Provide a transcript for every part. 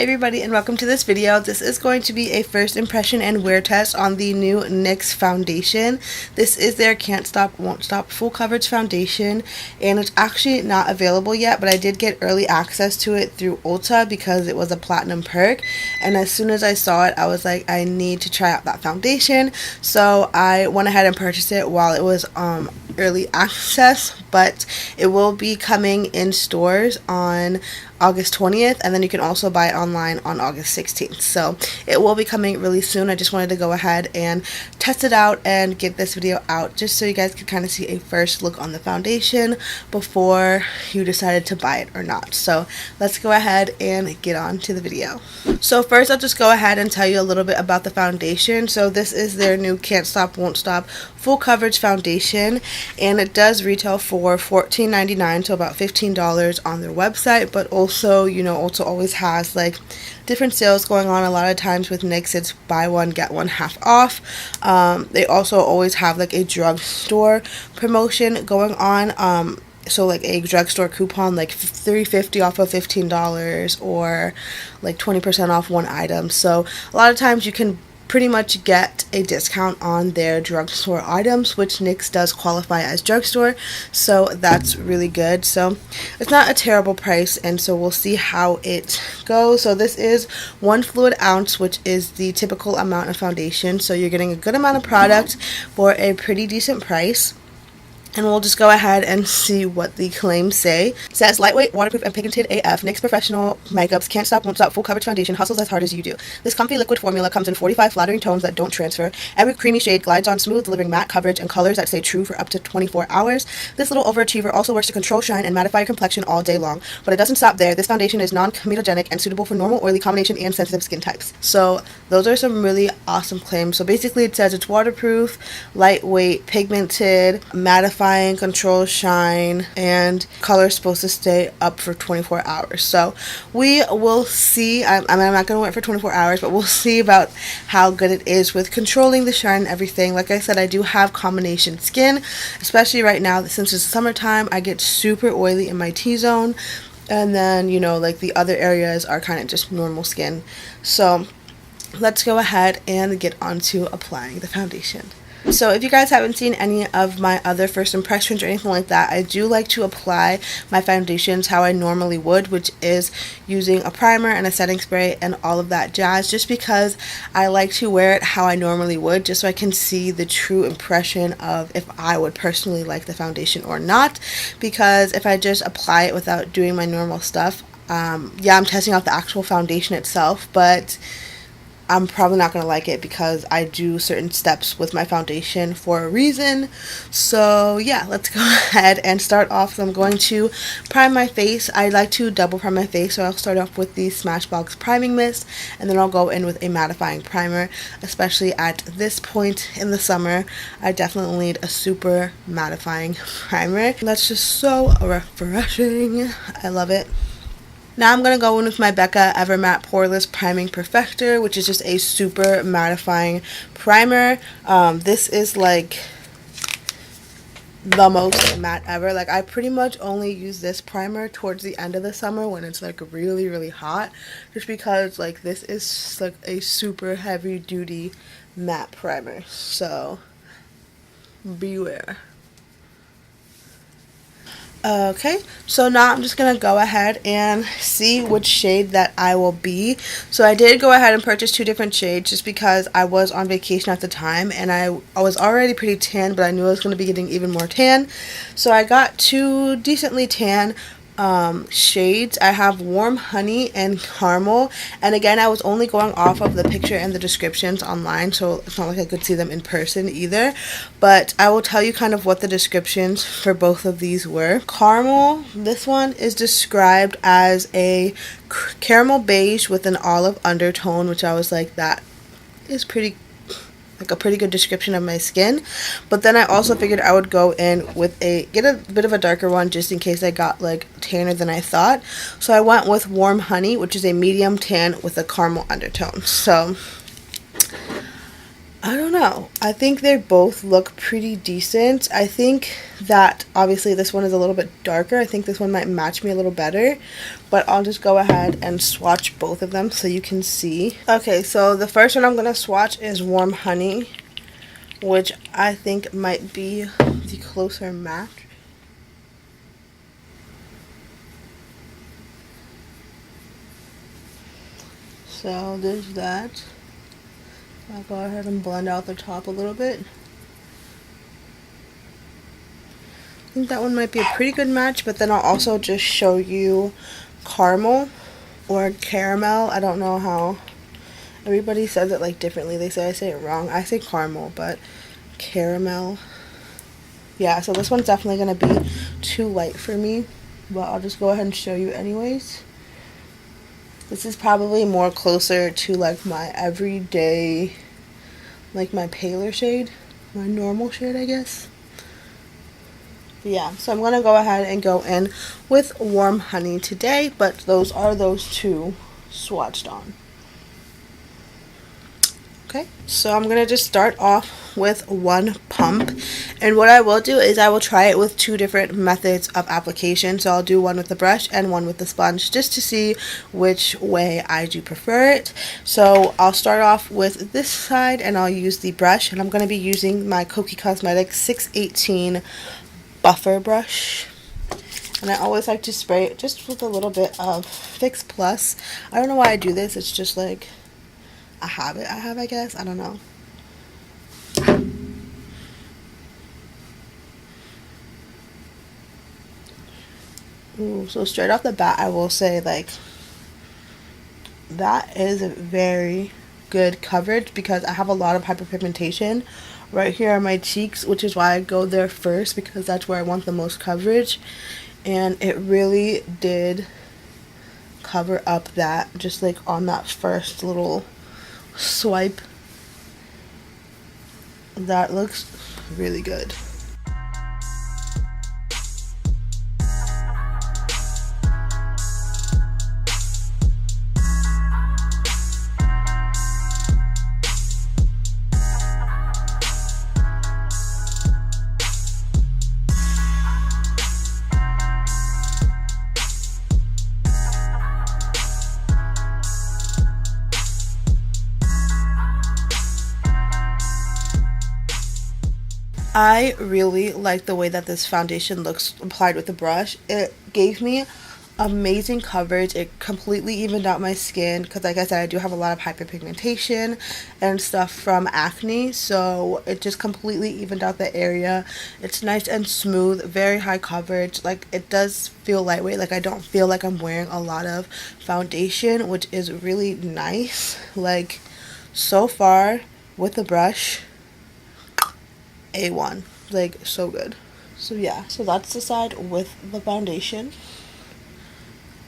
everybody, and welcome to this video. This is going to be a first impression and wear test on the new NYX foundation. This is their Can't Stop Won't Stop full coverage foundation, and it's actually not available yet, but I did get early access to it through Ulta because it was a platinum perk, and as soon as I saw it I was like, I need to try out that foundation. So I went ahead and purchased it while it was early access, but it will be coming in stores on August 20th, and then you can also buy it online on August 16th. So it will be coming really soon. I just wanted to go ahead and test it out and get this video out just so you guys could kind of see a first look on the foundation before you decided to buy it or not. So let's go ahead and get on to the video. So first, I'll just go ahead and tell you a little bit about the foundation. So this is their new Can't Stop Won't Stop full coverage foundation, and it does retail for $14.99 to about $15 on their website, but also, you know, Ulta always has like different sales going on. A lot of times with NYX it's buy one get one half off. They also always have like a drugstore promotion going on, so like a drugstore coupon, like $3.50 off of $15, or like 20% off one item. So a lot of times you can pretty much get a discount on their drugstore items, which NYX does qualify as drugstore, so that's really good. So it's not a terrible price, and so we'll see how it goes. So this is 1 fluid ounce, which is the typical amount of foundation, so you're getting a good amount of product for a pretty decent price. And we'll just go ahead and see what the claims say. It says, lightweight, waterproof, and pigmented AF, NYX Professional Makeup's Can't Stop Won't Stop full coverage foundation hustles as hard as you do. This comfy liquid formula comes in 45 flattering tones that don't transfer. Every creamy shade glides on smooth, delivering matte coverage and colors that stay true for up to 24 hours. This little overachiever also works to control shine and mattify your complexion all day long. But it doesn't stop there. This foundation is non-comedogenic and suitable for normal, oily, combination, and sensitive skin types. So those are some really awesome claims. So basically it says it's waterproof, lightweight, pigmented, mattifying, control shine, and color is supposed to stay up for 24 hours. So we will see. I'm not going to wait for 24 hours, but we'll see about how good it is with controlling the shine and everything. Like I said, I do have combination skin, especially right now since it's summertime. I get super oily in my T-zone, and then, you know, like the other areas are kind of just normal skin. So let's go ahead and get on to applying the foundation. So if you guys haven't seen any of my other first impressions or anything like that, I do like to apply my foundations how I normally would, which is using a primer and a setting spray and all of that jazz, just because I like to wear it how I normally would, just so I can see the true impression of if I would personally like the foundation or not. Because if I just apply it without doing my normal stuff, yeah, I'm testing out the actual foundation itself, but I'm probably not going to like it because I do certain steps with my foundation for a reason. So yeah, let's go ahead and start off. I'm going to prime my face. I like to double prime my face, so I'll start off with the Smashbox priming mist, and then I'll go in with a mattifying primer. Especially at this point in the summer, I definitely need a super mattifying primer. That's just so refreshing. I love it. Now I'm going to go in with my Becca Ever Matte Poreless Priming Perfector, which is just a super mattifying primer. This is like the most matte ever. Like, I pretty much only use this primer towards the end of the summer when it's like really, really hot, just because like this is like a super heavy duty matte primer. So beware. Okay, so now I'm just going to go ahead and see which shade that I will be. So I did go ahead and purchase 2 different shades just because I was on vacation at the time, and I was already pretty tan, but I knew I was going to be getting even more tan. So I got 2 decently tan shades. I have Warm Honey and Caramel, and again, I was only going off of the picture and the descriptions online, so it's not like I could see them in person either, but I will tell you kind of what the descriptions for both of these were. Caramel, this one is described as a caramel beige with an olive undertone, which I was like, that is a pretty good description of my skin. But then I also figured I would go in with get a bit of a darker one just in case I got like tanner than I thought. So I went with Warm Honey, which is a medium tan with a caramel undertone. So I don't know. I think they both look pretty decent. I think that obviously this one is a little bit darker. I think this one might match me a little better. But I'll just go ahead and swatch both of them so you can see. Okay, so the first one I'm going to swatch is Warm Honey, which I think might be the closer match. So there's that. I'll go ahead and blend out the top a little bit. I think that one might be a pretty good match, but then I'll also just show you caramel or caramel. I don't know how everybody says it like differently. They say I say it wrong. I say caramel, but caramel. Yeah, so this one's definitely going to be too light for me, but I'll just go ahead and show you anyways. This is probably more closer to like my everyday, like my paler shade, my normal shade, I guess. But yeah, so I'm going to go ahead and go in with Warm Honey today, but those are those two swatched on. Okay, so I'm going to just start off with one pump, and what I will do is I will try it with two different methods of application. So I'll do one with the brush and one with the sponge just to see which way I do prefer it. So I'll start off with this side and I'll use the brush, and I'm going to be using my Kokie Cosmetics 618 buffer brush. And I always like to spray it just with a little bit of Fix Plus. I don't know why I do this, it's just like a habit I have, I guess. I don't know. Ooh, so straight off the bat, I will say, like, that is a very good coverage because I have a lot of hyperpigmentation right here on my cheeks, which is why I go there first because that's where I want the most coverage. And it really did cover up that, just like on that first little swipe. That looks really good. I really like the way that this foundation looks applied with the brush. It gave me amazing coverage. It completely evened out my skin because, like I said, I do have a lot of hyperpigmentation and stuff from acne, so it just completely evened out the area. It's nice and smooth, very high coverage. Like, it does feel lightweight. Like, I don't feel like I'm wearing a lot of foundation, which is really nice. Like, so far with the brush, A1, like, so good. So yeah, so that's the side with the foundation,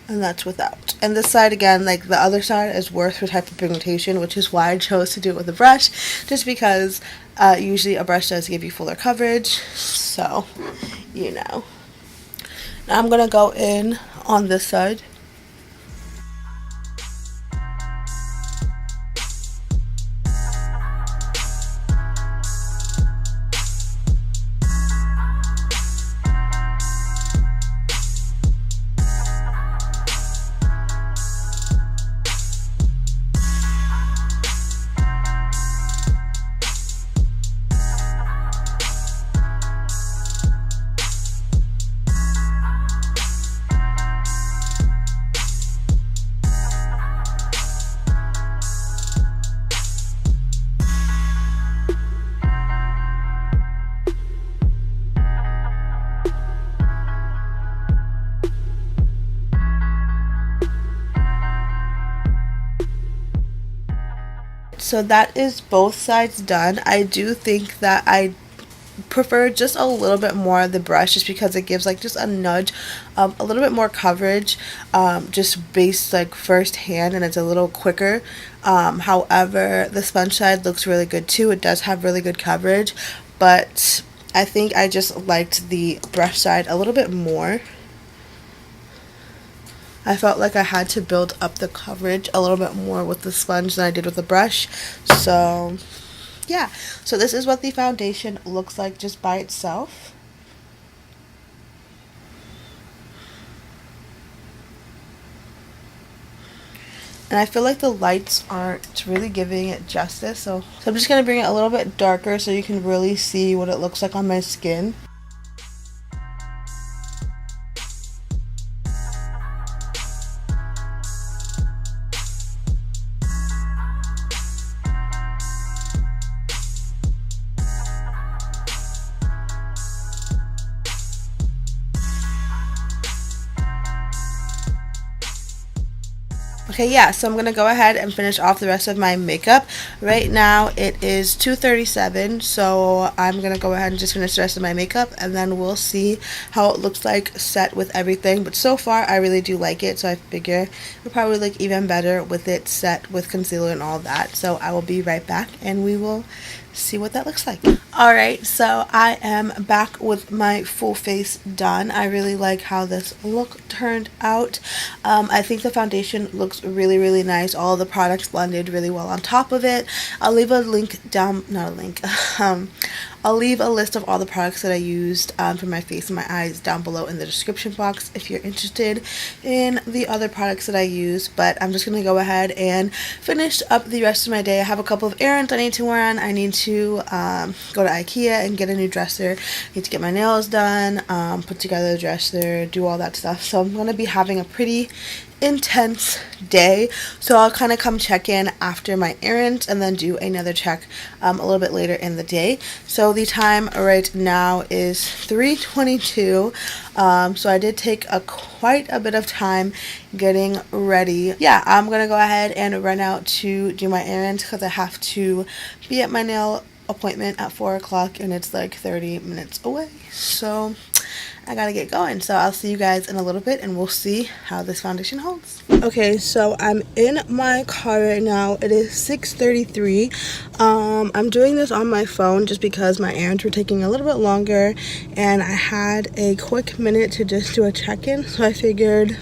and that's without. And this side, again, like the other side, is worse with hyperpigmentation, which is why I chose to do it with a brush, just because usually a brush does give you fuller coverage, so you know. Now I'm gonna go in on this side. So that is both sides done. I do think that I prefer just a little bit more of the brush, just because it gives like just a nudge, a little bit more coverage, just based like first hand, and it's a little quicker. However, the sponge side looks really good too. It does have really good coverage, but I think I just liked the brush side a little bit more. I felt like I had to build up the coverage a little bit more with the sponge than I did with the brush. So yeah, so this is what the foundation looks like just by itself. And I feel like the lights aren't really giving it justice, so I'm just going to bring it a little bit darker so you can really see what it looks like on my skin. Okay, yeah, so I'm going to go ahead and finish off the rest of my makeup. Right now it is 2:37, so I'm going to go ahead and just finish the rest of my makeup, and then we'll see how it looks like set with everything. But so far, I really do like it, so I figure it'll probably look even better with it set with concealer and all that. So I will be right back, and we will see what that looks like. Alright, so I am back with my full face done. I really like how this look turned out. I think the foundation looks really nice. All the products blended really well on top of it. I'll leave a link down, not a link, I'll leave a list of all the products that I used for my face and my eyes down below in the description box if you're interested in the other products that I use. But I'm just going to go ahead and finish up the rest of my day. I have a couple of errands I need to run. I need to go to IKEA and get a new dresser. I need to get my nails done, put together the dresser, do all that stuff. So I'm going to be having a pretty intense day, so I'll kind of come check in after my errands and then do another check a little bit later in the day. So the time right now is 3:22, so I did take quite a bit of time getting ready. Yeah, I'm gonna go ahead and run out to do my errands because I have to be at my nail appointment at 4 o'clock and it's like 30 minutes away, so I gotta get going. So I'll see you guys in a little bit and we'll see how this foundation holds. Okay, so I'm in my car right now. It is 6:33. I'm doing this on my phone just because my errands were taking a little bit longer and I had a quick minute to just do a check-in, so I figured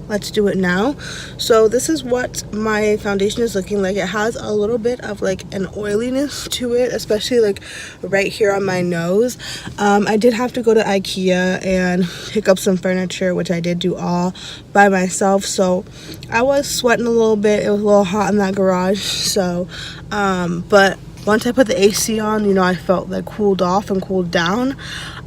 let's do it now. So this is what my foundation is looking like. It has a little bit of like an oiliness to it, especially like right here on my nose. I did have to go to IKEA and pick up some furniture, which I did do all by myself, so I was sweating a little bit. It was a little hot in that garage, so but once I put the AC on, you know, I felt like cooled off and cooled down.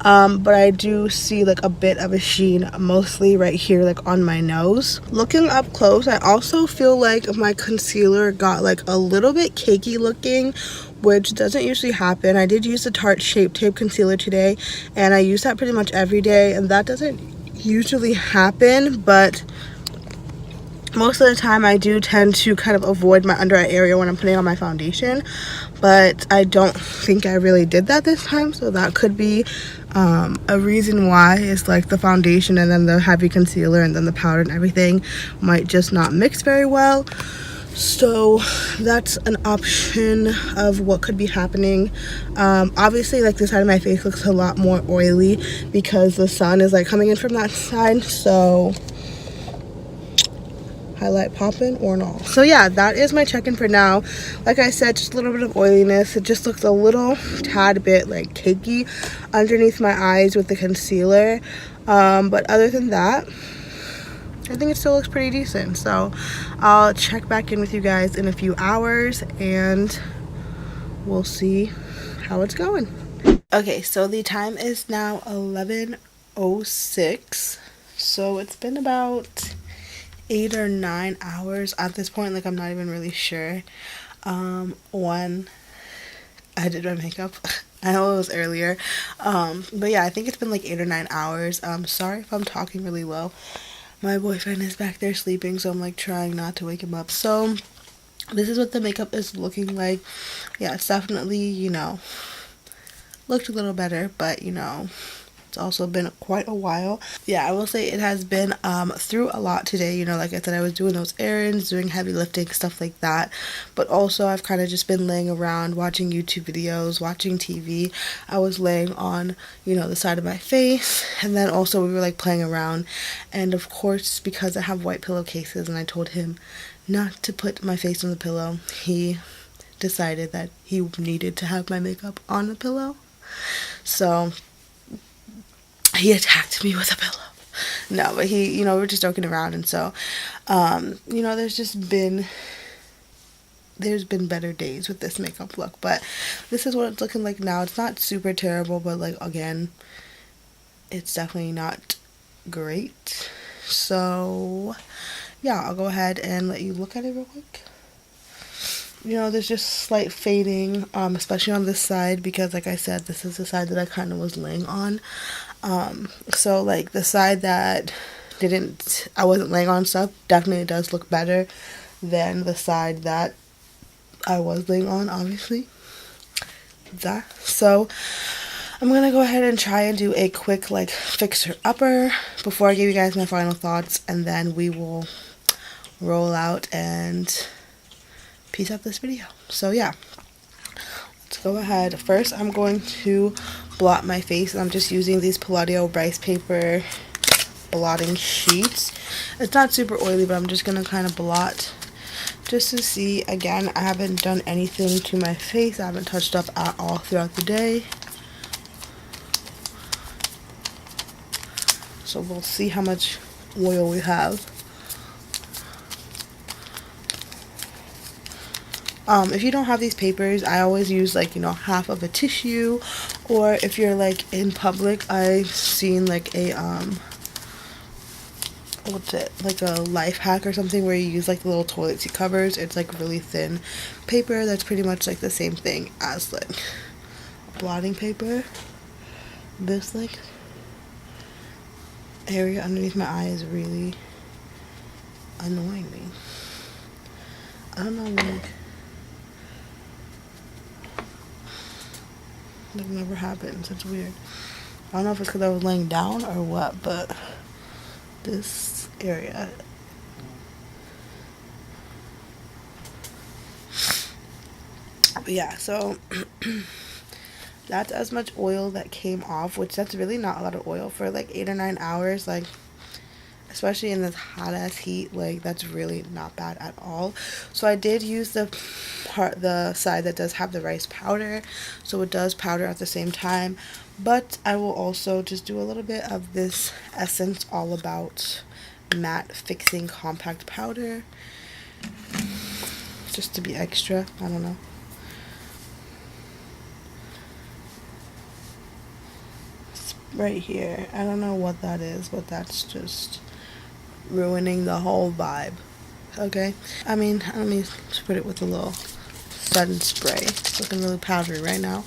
But I do see like a bit of a sheen, mostly right here, like on my nose. Looking up close, I also feel like my concealer got like a little bit cakey looking, which doesn't usually happen. I did use the Tarte Shape Tape Concealer today, and I use that pretty much every day, and that doesn't usually happen, but most of the time I do tend to kind of avoid my under eye area when I'm putting on my foundation, but I don't think I really did that this time, so that could be a reason why. Is like the foundation and then the heavy concealer and then the powder and everything might just not mix very well. So that's an option of what could be happening. Obviously, like this side of my face looks a lot more oily because the sun is like coming in from that side, so highlight popping or not. So yeah, that is my check-in for now. Like I said, just a little bit of oiliness. It just looks a little tad bit like cakey underneath my eyes with the concealer, but other than that, I think it still looks pretty decent. So I'll check back in with you guys in a few hours and we'll see how it's going. Okay, so the time is now 11:06, so it's been about 8 or 9 hours at this point. Like, I'm not even really sure when I did my makeup. I know it was earlier, but yeah, I think it's been like 8 or 9 hours. Sorry if I'm talking really low. My boyfriend is back there sleeping, so I'm like trying not to wake him up. So this is what the makeup is looking like. Yeah, it's definitely, you know, looked a little better, but you know, it's also been quite a while. Yeah, I will say it has been through a lot today. You know, like I said, I was doing those errands, doing heavy lifting, stuff like that. But also I've kind of just been laying around, watching YouTube videos, watching TV. I was laying on, you know, the side of my face. And then also we were like playing around. And of course, because I have white pillowcases and I told him not to put my face on the pillow, he decided that he needed to have my makeup on the pillow. So he attacked me with a pillow. No, but he, you know, we're just joking around. And so, you know, there's been better days with this makeup look, but this is what it's looking like now. It's not super terrible, but like, again, it's definitely not great. So yeah, I'll go ahead and let you look at it real quick. You know, there's just slight fading, especially on this side, because like I said, this is the side that I kind of was laying on. So like the side that I wasn't laying on stuff definitely does look better than the side that I was laying on, obviously. So I'm gonna go ahead and try and do a quick like fixer upper before I give you guys my final thoughts, and then we will roll out and piece up this video. So yeah, let's go ahead. First, I'm going to blot my face. I'm just using these Palladio rice paper blotting sheets. It's not super oily, but I'm just gonna kind of blot just to see. Again, I haven't done anything to my face. I haven't touched up at all throughout the day. So we'll see how much oil we have. If you don't have these papers, I always use like, you know, half of a tissue, or if you're like in public, I've seen like a what's it, like a life hack or something where you use like the little toilet seat covers. It's like really thin paper that's pretty much like the same thing as like blotting paper. This like area underneath my eye is really annoying me. I don't know, like that never happens. It's weird. I don't know if it's because I was laying down or what, but this area. But yeah, so that's as much oil that came off, which that's really not a lot of oil for like 8 or 9 hours. Like, especially in this hot ass heat, like that's really not bad at all. So I did use the side that does have the rice powder, so it does powder at the same time, but I will also just do a little bit of this Essence All About Matte Fixing Compact Powder just to be extra. I don't know. It's right here. I don't know what that is, but that's just ruining the whole vibe. Okay, I mean, let me just put it with a little sudden spray. It's looking really powdery right now.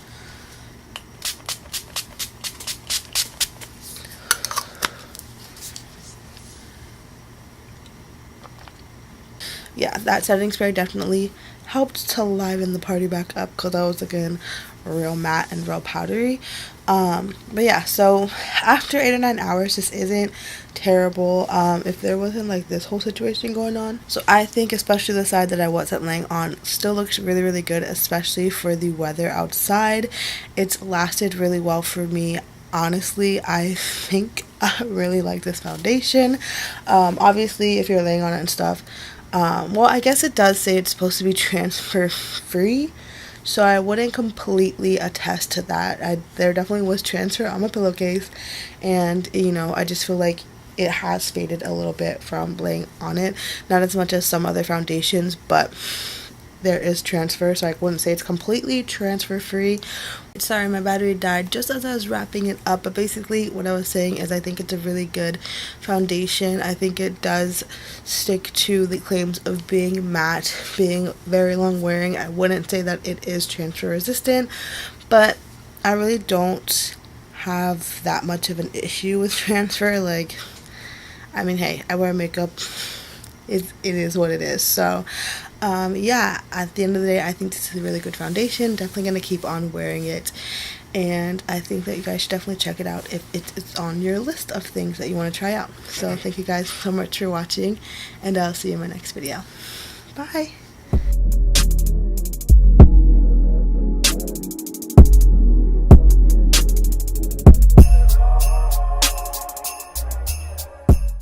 Yeah, that setting spray definitely helped to liven the party back up, because I was looking real matte and real powdery. But yeah, so after 8 or 9 hours, this isn't terrible if there wasn't like this whole situation going on. So I think especially the side that I wasn't laying on still looks really, really good, especially for the weather outside. It's lasted really well for me. Honestly, I think I really like this foundation. Obviously, if you're laying on it and stuff, well, I guess it does say it's supposed to be transfer free, so I wouldn't completely attest to that. There definitely was transfer on my pillowcase, and you know, I just feel like it has faded a little bit from laying on it. Not as much as some other foundations, but there is transfer, so I wouldn't say it's completely transfer free. Sorry, my battery died just as I was wrapping it up, but basically what I was saying is I think it's a really good foundation. I think it does stick to the claims of being matte, being very long wearing. I wouldn't say that it is transfer resistant, but I really don't have that much of an issue with transfer. Like, I mean, hey, I wear makeup. It is what it is. So yeah, at the end of the day, I think this is a really good foundation. Definitely going to keep on wearing it, and I think that you guys should definitely check it out if it's on your list of things that you want to try out. So thank you guys so much for watching, and I'll see you in my next video. Bye!